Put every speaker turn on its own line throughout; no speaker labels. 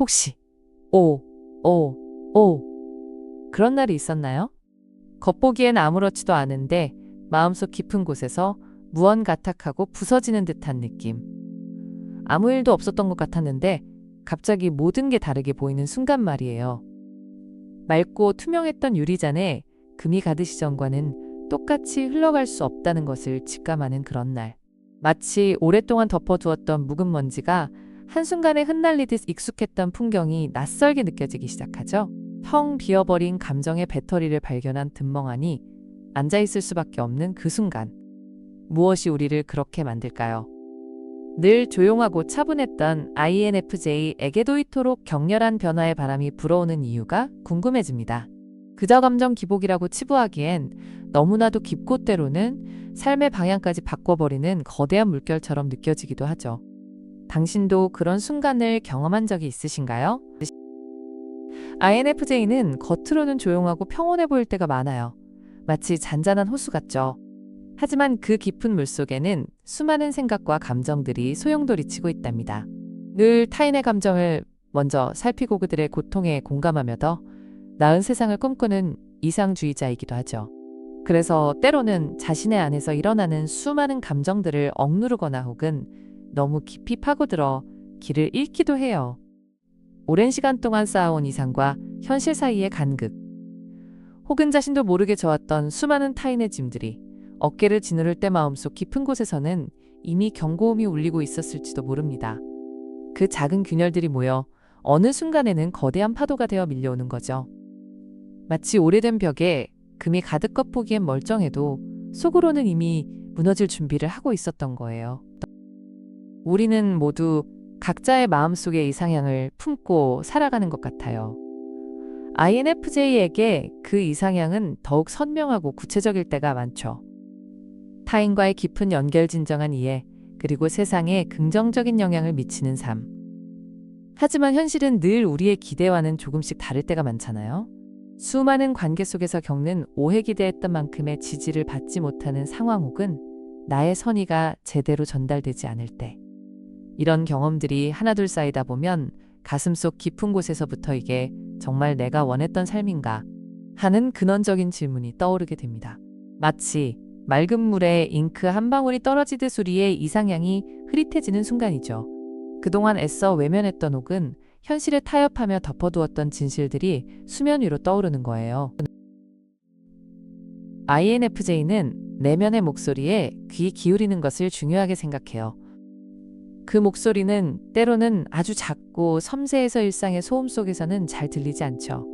혹시 오, 오, 그런 날이 있었나요? 겉보기엔 아무렇지도 않은데 마음속 깊은 곳에서 무언가 탁하고 부서지는 듯한 느낌. 아무 일도 없었던 것 같았는데 갑자기 모든 게 다르게 보이는 순간 말이에요. 맑고 투명했던 유리잔에 금이 가듯이 전과는 똑같이 흘러갈 수 없다는 것을 직감하는 그런 날. 마치 오랫동안 덮어두었던 묵은 먼지가 한순간에 흩날리듯 익숙했던 풍경이 낯설게 느껴지기 시작하죠. 텅 비어버린 감정의 배터리를 발견한 든멍하니 앉아있을 수밖에 없는 그 순간. 무엇이 우리를 그렇게 만들까요? 늘 조용하고 차분했던 INFJ에게도 이토록 격렬한 변화의 바람이 불어오는 이유가 궁금해집니다. 그저 감정 기복이라고 치부하기엔 너무나도 깊고 때로는 삶의 방향까지 바꿔버리는 거대한 물결처럼 느껴지기도 하죠. 당신도 그런 순간을 경험한 적이 있으신가요? INFJ는 겉으로는 조용하고 평온해 보일 때가 많아요. 마치 잔잔한 호수 같죠. 하지만 그 깊은 물속에는 수많은 생각과 감정들이 소용돌이치고 있답니다. 늘 타인의 감정을 먼저 살피고 그들의 고통에 공감하며 더 나은 세상을 꿈꾸는 이상주의자이기도 하죠. 그래서 때로는 자신의 안에서 일어나는 수많은 감정들을 억누르거나 혹은 너무 깊이 파고들어 길을 잃기도 해요. 오랜 시간 동안 쌓아온 이상과 현실 사이의 간극, 혹은 자신도 모르게 져왔던 수많은 타인의 짐들이 어깨를 지누를 때 마음속 깊은 곳에서는 이미 경고음이 울리고 있었을지도 모릅니다. 그 작은 균열들이 모여 어느 순간에는 거대한 파도가 되어 밀려오는 거죠. 마치 오래된 벽에 금이 가득 겉보기엔 멀쩡해도 속으로는 이미 무너질 준비를 하고 있었던 거예요. 우리는 모두 각자의 마음속의 이상향을 품고 살아가는 것 같아요. INFJ에게 그 이상향은 더욱 선명하고 구체적일 때가 많죠. 타인과의 깊은 연결, 진정한 이해, 그리고 세상에 긍정적인 영향을 미치는 삶. 하지만 현실은 늘 우리의 기대와는 조금씩 다를 때가 많잖아요. 수많은 관계 속에서 겪는 오해, 기대했던 만큼의 지지를 받지 못하는 상황 혹은 나의 선의가 제대로 전달되지 않을 때. 이런 경험들이 하나둘 쌓이다 보면 가슴속 깊은 곳에서부터 이게 정말 내가 원했던 삶인가 하는 근원적인 질문이 떠오르게 됩니다. 마치 맑은 물에 잉크 한 방울이 떨어지듯 우리의 이상향이 흐릿해지는 순간이죠. 그동안 애써 외면했던 혹은 현실에 타협하며 덮어두었던 진실들이 수면 위로 떠오르는 거예요. INFJ는 내면의 목소리에 귀 기울이는 것을 중요하게 생각해요. 그 목소리는 때로는 아주 작고 섬세해서 일상의 소음 속에서는 잘 들리지 않죠.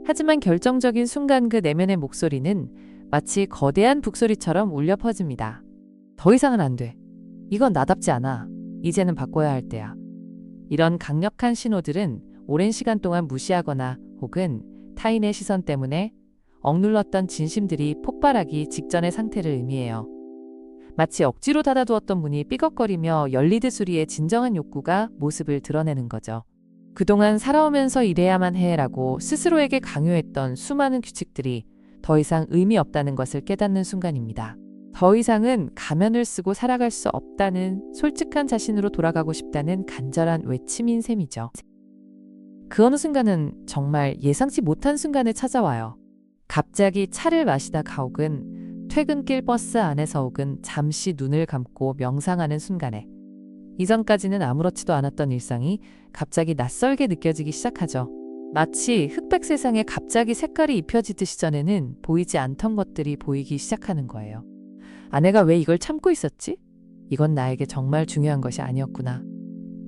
하지만 결정적인 순간 그 내면의 목소리는 마치 거대한 북소리처럼 울려 퍼집니다. 더 이상은 안 돼. 이건 나답지 않아. 이제는 바꿔야 할 때야. 이런 강력한 신호들은 오랜 시간 동안 무시하거나 혹은 타인의 시선 때문에 억눌렀던 진심들이 폭발하기 직전의 상태를 의미해요. 마치 억지로 닫아두었던 문이 삐걱거리며 열리듯 우리의 진정한 욕구가 모습을 드러내는 거죠. 그동안 살아오면서 이래야만 해라고 스스로에게 강요했던 수많은 규칙들이 더 이상 의미 없다는 것을 깨닫는 순간입니다. 더 이상은 가면을 쓰고 살아갈 수 없다는, 솔직한 자신으로 돌아가고 싶다는 간절한 외침인 셈이죠. 그 어느 순간은 정말 예상치 못한 순간에 찾아와요. 갑자기 차를 마시다가 혹은 퇴근길 버스 안에서 혹은 잠시 눈을 감고 명상하는 순간에 이전까지는 아무렇지도 않았던 일상이 갑자기 낯설게 느껴지기 시작하죠. 마치 흑백 세상에 갑자기 색깔이 입혀지듯이 전에는 보이지 않던 것들이 보이기 시작하는 거예요. 아내가 왜 이걸 참고 있었지? 이건 나에게 정말 중요한 것이 아니었구나.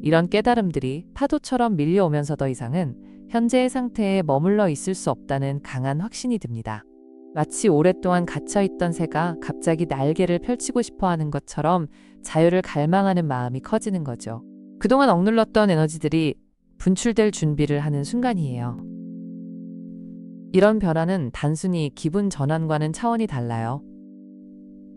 이런 깨달음들이 파도처럼 밀려오면서 더 이상은 현재의 상태에 머물러 있을 수 없다는 강한 확신이 듭니다. 마치 오랫동안 갇혀있던 새가 갑자기 날개를 펼치고 싶어 하는 것처럼 자유를 갈망하는 마음이 커지는 거죠. 그동안 억눌렀던 에너지들이 분출될 준비를 하는 순간이에요. 이런 변화는 단순히 기분 전환과는 차원이 달라요.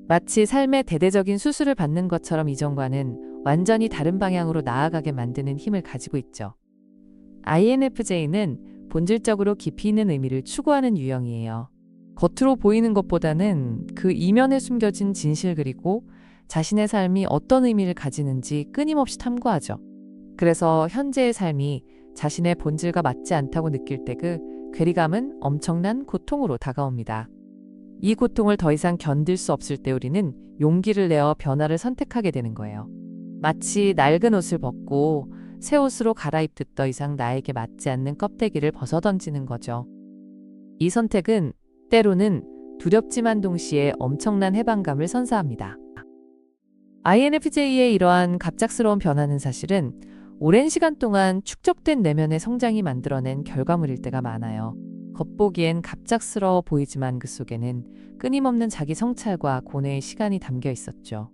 마치 삶의 대대적인 수술을 받는 것처럼 이전과는 완전히 다른 방향으로 나아가게 만드는 힘을 가지고 있죠. INFJ는 본질적으로 깊이 있는 의미를 추구하는 유형이에요. 겉으로 보이는 것보다는 그 이면에 숨겨진 진실, 그리고 자신의 삶이 어떤 의미를 가지는지 끊임없이 탐구하죠. 그래서 현재의 삶이 자신의 본질과 맞지 않다고 느낄 때 그 괴리감은 엄청난 고통으로 다가옵니다. 이 고통을 더 이상 견딜 수 없을 때 우리는 용기를 내어 변화를 선택하게 되는 거예요. 마치 낡은 옷을 벗고 새 옷으로 갈아입듯 더 이상 나에게 맞지 않는 껍데기를 벗어던지는 거죠. 이 선택은 때로는 두렵지만 동시에 엄청난 해방감을 선사합니다. INFJ의 이러한 갑작스러운 변화는 사실은 오랜 시간 동안 축적된 내면의 성장이 만들어낸 결과물일 때가 많아요. 겉보기엔 갑작스러워 보이지만 그 속에는 끊임없는 자기 성찰과 고뇌의 시간이 담겨 있었죠.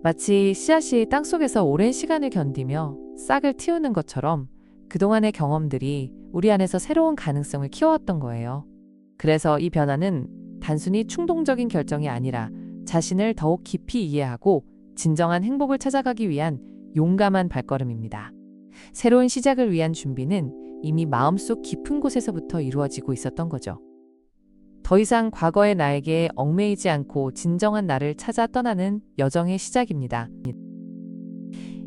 마치 씨앗이 땅속에서 오랜 시간을 견디며 싹을 틔우는 것처럼 그동안의 경험들이 우리 안에서 새로운 가능성을 키워왔던 거예요. 그래서 이 변화는 단순히 충동적인 결정이 아니라 자신을 더욱 깊이 이해하고 진정한 행복을 찾아가기 위한 용감한 발걸음입니다. 새로운 시작을 위한 준비는 이미 마음속 깊은 곳에서부터 이루어지고 있었던 거죠. 더 이상 과거의 나에게 얽매이지 않고 진정한 나를 찾아 떠나는 여정의 시작입니다.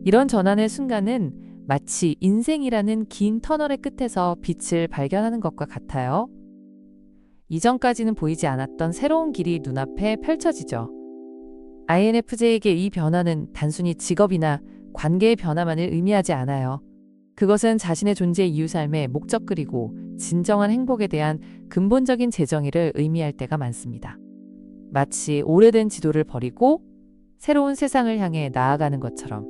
이런 전환의 순간은 마치 인생이라는 긴 터널의 끝에서 빛을 발견하는 것과 같아요. 이전까지는 보이지 않았던 새로운 길이 눈앞에 펼쳐지죠. INFJ에게 이 변화는 단순히 직업이나 관계의 변화만을 의미하지 않아요. 그것은 자신의 존재의 이유 삶의 목적 그리고 진정한 행복에 대한 근본적인 재정의를 의미할 때가 많습니다. 마치 오래된 지도를 버리고 새로운 세상을 향해 나아가는 것처럼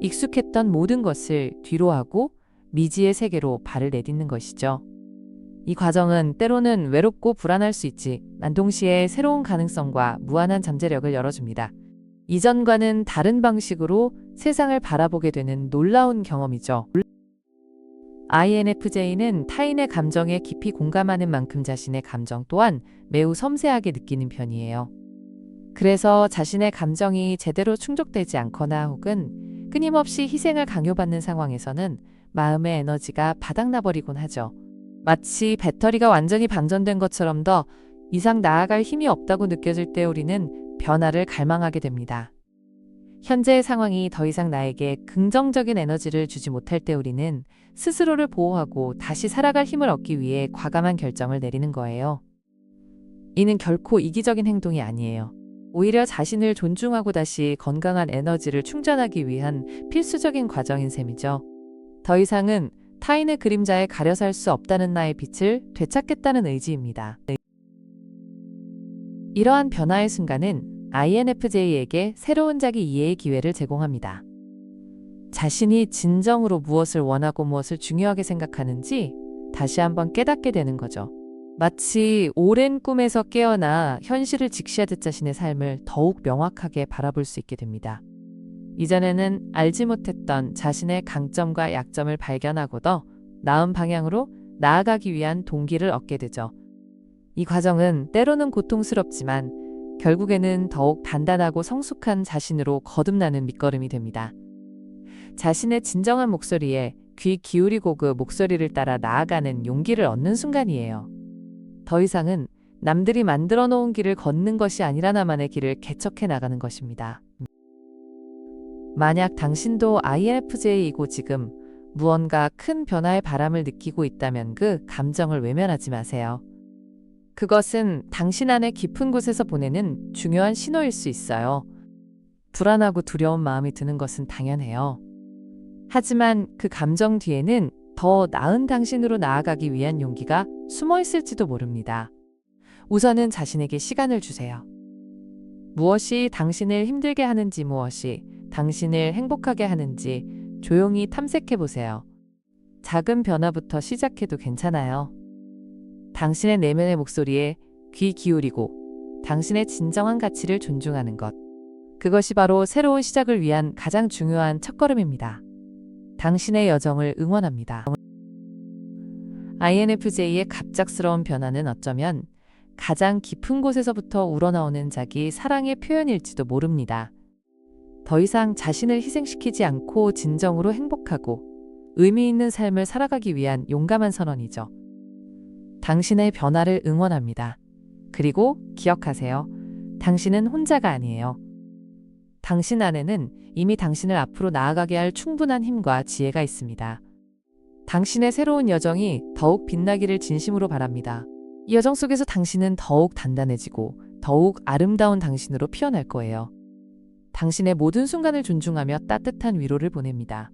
익숙했던 모든 것을 뒤로하고 미지의 세계로 발을 내딛는 것이죠. 이 과정은 때로는 외롭고 불안할 수 있지만 동시에 새로운 가능성과 무한한 잠재력을 열어줍니다. 이전과는 다른 방식으로 세상을 바라보게 되는 놀라운 경험이죠. INFJ는 타인의 감정에 깊이 공감하는 만큼 자신의 감정 또한 매우 섬세하게 느끼는 편이에요. 그래서 자신의 감정이 제대로 충족되지 않거나 혹은 끊임없이 희생을 강요받는 상황에서는 마음의 에너지가 바닥나버리곤 하죠. 마치 배터리가 완전히 방전된 것처럼 더 이상 나아갈 힘이 없다고 느껴질 때 우리는 변화를 갈망하게 됩니다. 현재의 상황이 더 이상 나에게 긍정적인 에너지를 주지 못할 때 우리는 스스로를 보호하고 다시 살아갈 힘을 얻기 위해 과감한 결정을 내리는 거예요. 이는 결코 이기적인 행동이 아니에요. 오히려 자신을 존중하고 다시 건강한 에너지를 충전하기 위한 필수적인 과정인 셈이죠. 더 이상은 타인의 그림자에 가려 살 수 없다는 나의 빛을 되찾겠다는 의지입니다. 이러한 변화의 순간은 INFJ에게 새로운 자기 이해의 기회를 제공합니다. 자신이 진정으로 무엇을 원하고 무엇을 중요하게 생각하는지 다시 한번 깨닫게 되는 거죠. 마치 오랜 꿈에서 깨어나 현실을 직시하듯 자신의 삶을 더욱 명확하게 바라볼 수 있게 됩니다. 이전에는 알지 못했던 자신의 강점과 약점을 발견하고 더 나은 방향으로 나아가기 위한 동기를 얻게 되죠. 이 과정은 때로는 고통스럽지만 결국에는 더욱 단단하고 성숙한 자신으로 거듭나는 밑거름이 됩니다. 자신의 진정한 목소리에 귀 기울이고 그 목소리를 따라 나아가는 용기를 얻는 순간이에요. 더 이상은 남들이 만들어 놓은 길을 걷는 것이 아니라 나만의 길을 개척해 나가는 것입니다. 만약 당신도 INFJ이고 지금 무언가 큰 변화의 바람을 느끼고 있다면 그 감정을 외면하지 마세요. 그것은 당신 안의 깊은 곳에서 보내는 중요한 신호일 수 있어요. 불안하고 두려운 마음이 드는 것은 당연해요. 하지만 그 감정 뒤에는 더 나은 당신으로 나아가기 위한 용기가 숨어 있을지도 모릅니다. 우선은 자신에게 시간을 주세요. 무엇이 당신을 힘들게 하는지, 무엇이 당신을 행복하게 하는지 조용히 탐색해 보세요. 작은 변화부터 시작해도 괜찮아요. 당신의 내면의 목소리에 귀 기울이고 당신의 진정한 가치를 존중하는 것. 그것이 바로 새로운 시작을 위한 가장 중요한 첫걸음입니다. 당신의 여정을 응원합니다. INFJ의 갑작스러운 변화는 어쩌면 가장 깊은 곳에서부터 우러나오는 자기 사랑의 표현일지도 모릅니다. 더 이상 자신을 희생시키지 않고 진정으로 행복하고 의미 있는 삶을 살아가기 위한 용감한 선언이죠. 당신의 변화를 응원합니다. 그리고 기억하세요. 당신은 혼자가 아니에요. 당신 안에는 이미 당신을 앞으로 나아가게 할 충분한 힘과 지혜가 있습니다. 당신의 새로운 여정이 더욱 빛나기를 진심으로 바랍니다. 이 여정 속에서 당신은 더욱 단단해지고 더욱 아름다운 당신으로 피어날 거예요. 당신의 모든 순간을 존중하며 따뜻한 위로를 보냅니다.